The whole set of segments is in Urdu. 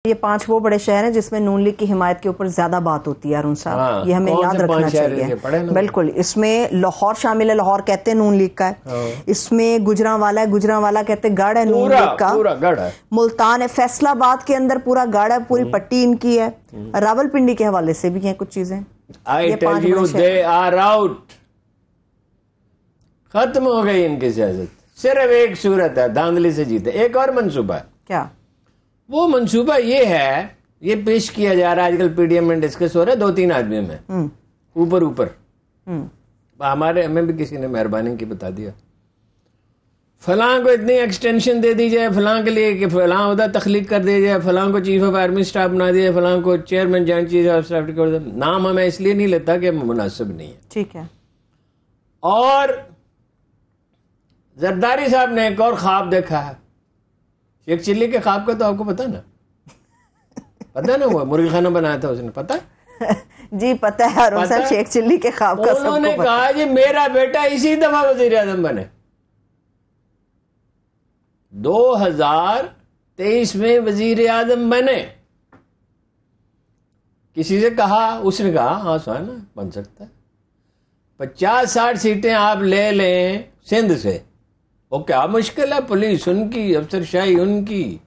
یہ 5 وہ بڑے شہر ہیں جس میں نون لیگ کی حمایت کے اوپر زیادہ بات ہوتی ہے ارون صاحب، یہ ہمیں یاد رکھنا چاہیے. بالکل، اس میں لاہور شامل ہے، لاہور کہتے ہیں نون لیگ کا ہے. اس میں گجرانوالا ہے، گجرانوالا کہتے ہیں گڑھ ہے نون لیگ کا. ملتان ہے، فیصل آباد کے اندر پورا گڑھ ہے، پوری پٹی ان کی ہے. راول پنڈی کے حوالے سے بھی ہیں کچھ چیزیں. ختم ہو گئی ان کی سیاست. صرف ایک صورت ہے، دھاندلی سے جیتے. ایک اور منصوبہ ہے. کیا وہ منصوبہ؟ یہ ہے، یہ پیش کیا جا رہا ہے آج کل پی ڈی ایم میں ڈسکس ہو رہا ہے 2-3 آدمیوں میں اوپر ہمیں بھی کسی نے مہربانی کی بتا دیا فلاں کو اتنی ایکسٹینشن دے دی جائے فلاں کے لیے کہ فلاں عہدہ تخلیق کر دیا جائے، فلاں کو چیف آف آرمی اسٹاف بنا دیا، فلاں کو chairman joint chief of staff کر دیا. نام ہمیں اس لیے نہیں لیتا کہ مناسب نہیں ہے. ٹھیک ہے. اور زرداری صاحب نے ایک اور خواب دیکھا ہے، شیخ چلی کے خواب کا تو آپ کو پتا نا وہ مرغی خانہ بنایا تھا اس نے، پتا جی پتا ہے ارون صاحب شیخ چلی کے خواب کا. انہوں نے کہا جی میرا بیٹا اسی دفعہ وزیر اعظم بنے. 2023 میں وزیر اعظم بنے. کسی سے کہا، اس نے کہا ہاں سونا بن سکتا ہے. 50-60 سیٹیں آپ لے لیں سندھ سے، وہ کیا مشکل ہے؟ پولیس ان کی، افسر شاہی ان کی،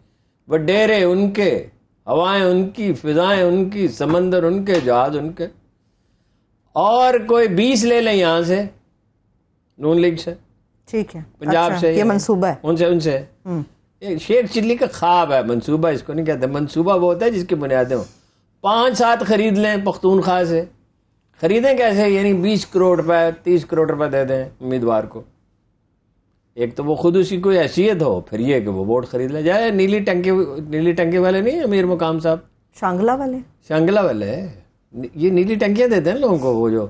وڈیرے ان کے، ہوائیں ان کی، فضائیں ان کی، سمندر ان کے، جہاز ان کے. اور کوئی 20 لے لیں یہاں سے نون لیگ سے. ٹھیک ہے. پنجاب سے یہ منصوبہ ہے ان سے شیخ چلی کا خواب ہے. منصوبہ اس کو نہیں کہتے. منصوبہ وہ ہوتا ہے جس کی بنیادیں ہوں. 5-7 خرید لیں پختونخوا سے. خریدیں کیسے؟ یعنی 20 کروڑ روپے 30 کروڑ روپے دے دیں امیدوار کو. ایک تو وہ خود اسی کوئی حیثیت ہو، پھر یہ کہ وہ ووٹ خرید لے جائے. نیلی ٹنکی والے نہیں امیر مقام صاحب، شانگلہ والے یہ نیلی ٹنکیاں دیتے ہیں لوگوں کو، وہ جو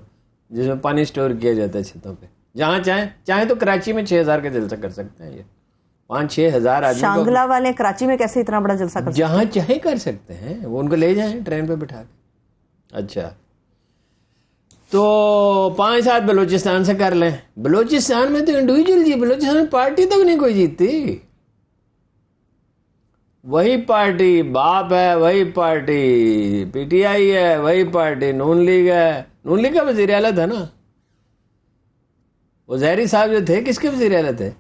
جس میں پانی سٹور کیا جاتا ہے چھتوں پہ. جہاں چاہیں تو کراچی میں 6000 کا جلسہ کر سکتے ہیں. یہ 5-6 ہزار آدمی. شانگلہ والے کراچی میں کیسے اتنا بڑا جلسہ کر سکتے ہیں؟ جہاں چاہیں کر سکتے ہیں. وہ ان کو لے جائیں ٹرین پہ بٹھا کے. اچھا تو 5-7 بلوچستان سے کر لیں. بلوچستان میں تو انڈیویجول جی، بلوچستان میں پارٹی تک نہیں کوئی جیتتی. وہی پارٹی باپ ہے، وہی پارٹی پی ٹی آئی ہے، وہی پارٹی نون لیگ ہے. نون لیگ کا وزیر اعلیٰ تھا نا وہ زہری صاحب جو تھے. کس کے وزیر اعلیٰ تھے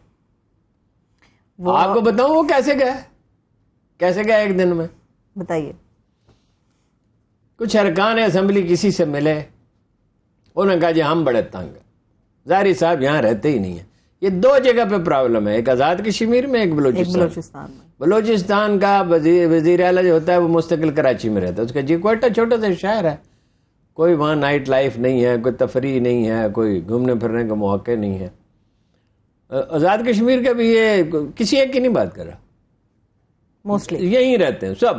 آپ کو بتاؤں؟ وہ کیسے گئے ایک دن میں؟ بتائیے. کچھ ارکان اسمبلی کسی سے ملے، انہوں نے کہا جی ہم بڑے تنگ ہیں، زہری صاحب یہاں رہتے ہی نہیں ہیں. یہ 2 جگہ پہ پرابلم ہے، ایک آزاد کشمیر میں، ایک بلوچستان میں. بلوچستان کا وزیر اعلیٰ جو ہوتا ہے وہ مستقل کراچی میں رہتا ہے. اس کا جی کوئٹہ چھوٹا سا شہر ہے، کوئی وہاں نائٹ لائف نہیں ہے، کوئی تفریح نہیں ہے، کوئی گھومنے پھرنے کا موقع نہیں ہے. آزاد کشمیر کا بھی یہ کسی ایک کی نہیں بات کر رہا، موسٹلی یہیں رہتے ہیں سب.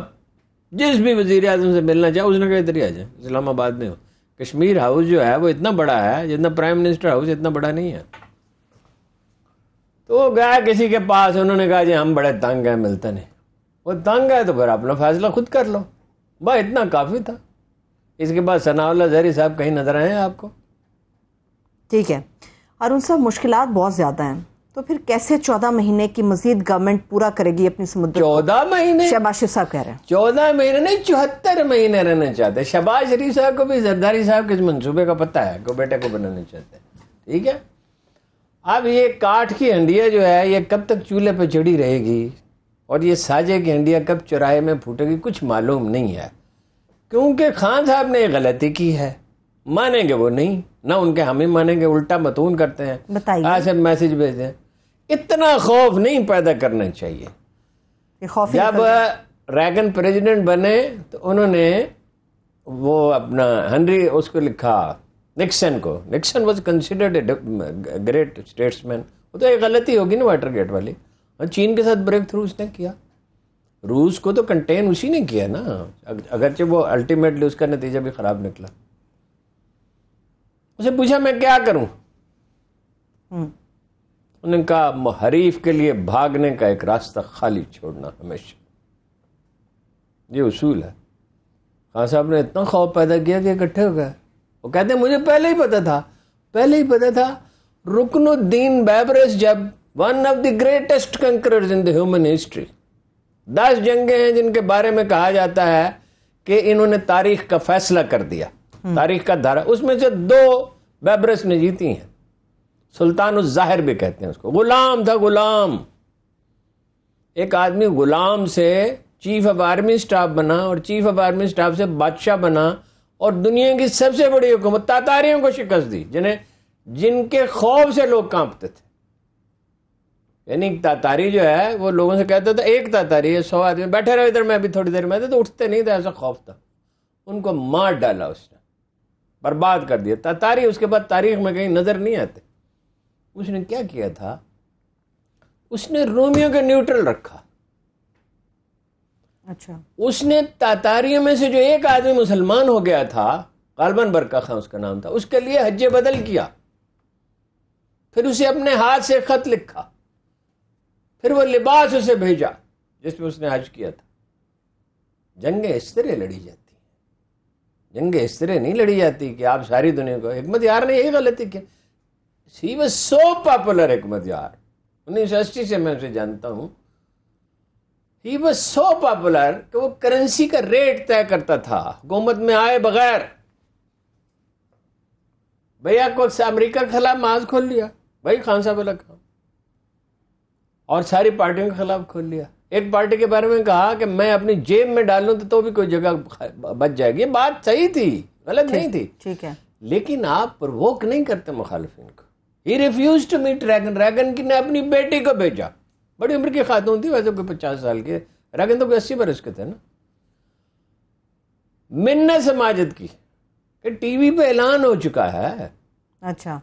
جس بھی وزیر اعظم سے ملنا چاہے اس نے کہا ادھر ہی آ جائیں، اسلام آباد میں ہو. کشمیر ہاؤس جو ہے وہ اتنا بڑا ہے جتنا پرائم منسٹر ہاؤس اتنا بڑا نہیں ہے. تو وہ گیا کسی کے پاس، انہوں نے کہا جی ہم بڑے تنگ ہیں، ملتا نہیں. وہ تنگ ہے تو پھر اپنا فیصلہ خود کر لو. بس اتنا کافی تھا. اس کے بعد ثناء اللہ زہری صاحب کہیں نظر آئے ہیں آپ کو؟ ٹھیک ہے. اور ان سب مشکلات بہت زیادہ ہیں، تو پھر کیسے 14 مہینے کی مزید گورنمنٹ پورا کرے گی اپنی سمدت؟ 14 مہینے شہباز شریف صاحب کہہ رہے ہیں 14 مہینے نہیں 74 مہینے رہنا چاہتے. شہباز شریف صاحب کو بھی زرداری صاحب کے منصوبے کا پتہ ہے کہ بیٹے کو بنانا چاہتے ہیں. ٹھیک ہے. اب یہ کاٹھ کی ہنڈیا جو ہے یہ کب تک چولہے پہ چڑھی رہے گی، اور یہ ساجے کی ہنڈیا کب چوراہے میں پھوٹے گی، کچھ معلوم نہیں ہے. کیونکہ خان صاحب نے یہ غلطی کی ہے، مانیں گے وہ نہیں، نہ ان کے ہم ہی مانیں گے، الٹا متون کرتے ہیں، ایسے میسج بھیجتے ہیں. اتنا خوف نہیں پیدا کرنا چاہیے. جب ریگن پریزیڈنٹ بنے تو انہوں نے وہ اپنا ہنری اس کو لکھا نکسن کو. Nixon was considered a great statesman. وہ تو ایک غلطی ہوگی نا واٹر گیٹ والی. چین کے ساتھ بریک تھرو اس نے کیا، روس کو تو کنٹین اسی نے کیا نا، اگرچہ وہ الٹیمیٹلی اس کا نتیجہ بھی خراب نکلا. اسے پوچھا میں کیا کروں، انہوں نے کہا حریف کے لیے بھاگنے کا ایک راستہ خالی چھوڑنا ہمیشہ. یہ اصول ہے. خان صاحب نے اتنا خوف پیدا کیا کہ اکٹھے ہو گئے. وہ کہتے ہیں مجھے پہلے ہی پتا تھا رکن الدین بیبرس جب one of the greatest conquerors in the human history 10 جنگیں ہیں جن کے بارے میں کہا جاتا ہے کہ انہوں نے تاریخ کا فیصلہ کر دیا، تاریخ کا دھارا، اس میں سے 2 بیبرس نے جیتی ہیں. سلطان الظاہر بھی کہتے ہیں اس کو. غلام تھا، غلام. ایک آدمی غلام سے چیف آف آرمی اسٹاف بنا، اور چیف آف آرمی اسٹاف سے بادشاہ بنا، اور دنیا کی سب سے بڑی حکومت تاتاریوں کو شکست دی، جن کے خوف سے لوگ کانپتے تھے. یعنی تاتاری جو ہے وہ لوگوں سے کہتا تھا ایک تاتاری ہے 100 آدمی بیٹھے رہو ادھر، میں ابھی تھوڑی دیر میں تو اٹھتے نہیں تھے، ایسا خوف تھا. ان کو مار ڈالا اس نے، برباد کر دیا. تاتاری اس کے بعد تاریخ میں کہیں نظر نہیں آتے. اس نے کیا کیا تھا، اس نے رومیوں کے نیوٹرل رکھا. اچھا. اس نے تاتاریوں میں سے جو ایک آدمی مسلمان ہو گیا تھا، غالباً برکا خان اس کا نام تھا، اس کے لیے حج بدل کیا. پھر اسے اپنے ہاتھ سے خط لکھا، پھر وہ لباس اسے بھیجا جس میں اس نے حج کیا تھا. جنگیں اس طرح لڑی جاتی ہیں، جنگیں اس طرح نہیں لڑی جاتی کہ آپ ساری دنیا کو. حکمت یار نے یہی غلطی کی. He was so popular. حکمت یار 1980 سے میں اسے جانتا ہوں. He was so popular کہ وہ کرنسی کا ریٹ طے کرتا تھا حکومت میں آئے بغیر. بھیا کو امریکہ کے خلاف محاذ کھول لیا، بھائی خان صاحب الگ کام، اور ساری پارٹیوں کے خلاف کھول لیا. ایک پارٹی کے بارے میں کہا کہ میں اپنی جیب میں ڈالوں تو بھی کوئی جگہ بچ جائے گی. یہ بات صحیح تھی، غلط نہیں تھی. ٹھیک ہے، لیکن آپ پرووک نہیں کرتے مخالفین کو. He refused to meet Reagan. Reagan کی نے اپنی بیٹی کو بھیجا، بڑی عمر کی خاتون تھی ویسے، کوئی 50 سال کے. ریگن تو کوئی 80 برس کے تھے نا. منت سماجت کی کہ ٹی وی پہ اعلان ہو چکا ہے. اچھا.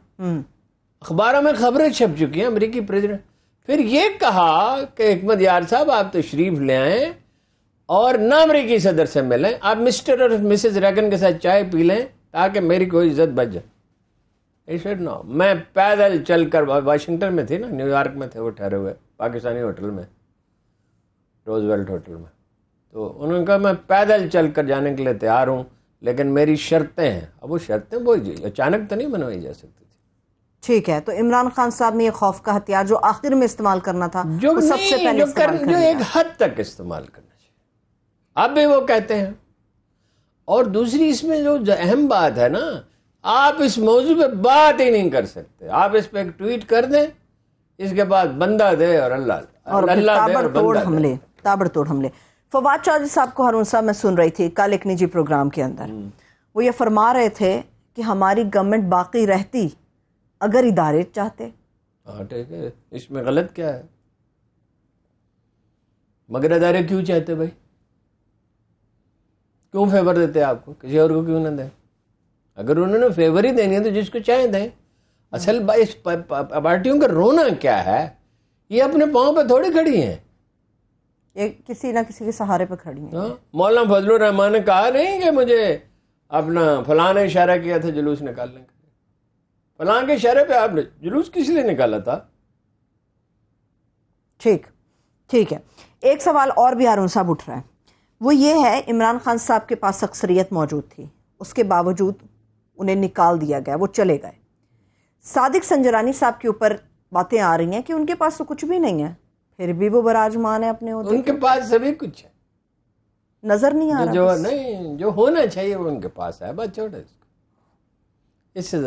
اخباروں میں خبریں چھپ چکی ہیں امریکی پریزیڈنٹ. پھر یہ کہا کہ حکمت یار صاحب آپ تشریف لے آئیں اور نہ امریکی صدر سے ملیں، آپ مسٹر اور مسز ریگن کے ساتھ چائے پی لیں تاکہ میری کوئی عزت بچ جائے. No. میں پیدل چل کر، واشنگٹن میں تھی نا، نیو یارک میں تھے وہ ٹھہرے ہوئے پاکستانی ہوٹل میں، روزویلٹ ہوٹل میں. تو انہوں نے کہا میں پیدل چل کر جانے کے لیے تیار ہوں لیکن میری شرطیں ہیں. اب وہ شرطیں وہ اچانک تو نہیں بنوائی جا سکتی تھی. ٹھیک ہے. تو عمران خان صاحب نے یہ خوف کا ہتھیار جو آخر میں استعمال کرنا تھا، جو سب سے پہلے جو ایک حد تک استعمال کرنا چاہیے، اب بھی وہ کہتے ہیں. اور دوسری اس میں جو اہم بات ہے نا، آپ اس موضوع پہ بات ہی نہیں کر سکتے. آپ اس پہ ایک ٹویٹ کر دیں، اس کے بعد بندہ دے اور اللہ تابڑ توڑ حملے. فواد چودھری صاحب کو ہارون صاحب میں سن رہی تھی کل ایک نجی پروگرام کے اندر، وہ یہ فرما رہے تھے کہ ہماری گورنمنٹ باقی رہتی اگر ادارے چاہتے. ہاں ٹھیک ہے، اس میں غلط کیا ہے؟ مگر ادارے کیوں چاہتے بھائی؟ کیوں فیور دیتے آپ کو؟ کسی اور کو کیوں نہ دیں؟ اگر انہوں نے فیور ہی دینی ہے تو جس کو چاہیں دیں. اصل اس پارٹیوں کا رونا کیا ہے، یہ اپنے پاؤں پہ تھوڑی کھڑی ہیں، یہ کسی نہ کسی کے سہارے پہ کھڑی ہیں. مولانا فضل الرحمان نے کہا نہیں کہ مجھے اپنا فلاں نے اشارہ کیا تھا جلوس نکالنے کا. فلاں کے اشارے پہ آپ نے جلوس کس لیے نکالا تھا؟ ٹھیک ہے. ایک سوال اور بھی ہارون صاحب اٹھ رہا ہے، وہ یہ ہے عمران خان صاحب کے پاس اکثریت موجود تھی، اس کے باوجود انہیں نکال دیا گیا، وہ چلے گئے. صادق سنجرانی صاحب کے اوپر باتیں آ رہی ہیں کہ ان کے پاس تو کچھ بھی نہیں ہے، پھر بھی وہ براجمان ہے اپنے عہدے. ان کے پاس سبھی کچھ ہے، نظر نہیں آ رہا. جو ہونا چاہیے وہ ان کے پاس ہے، بس چھوڑے اس سے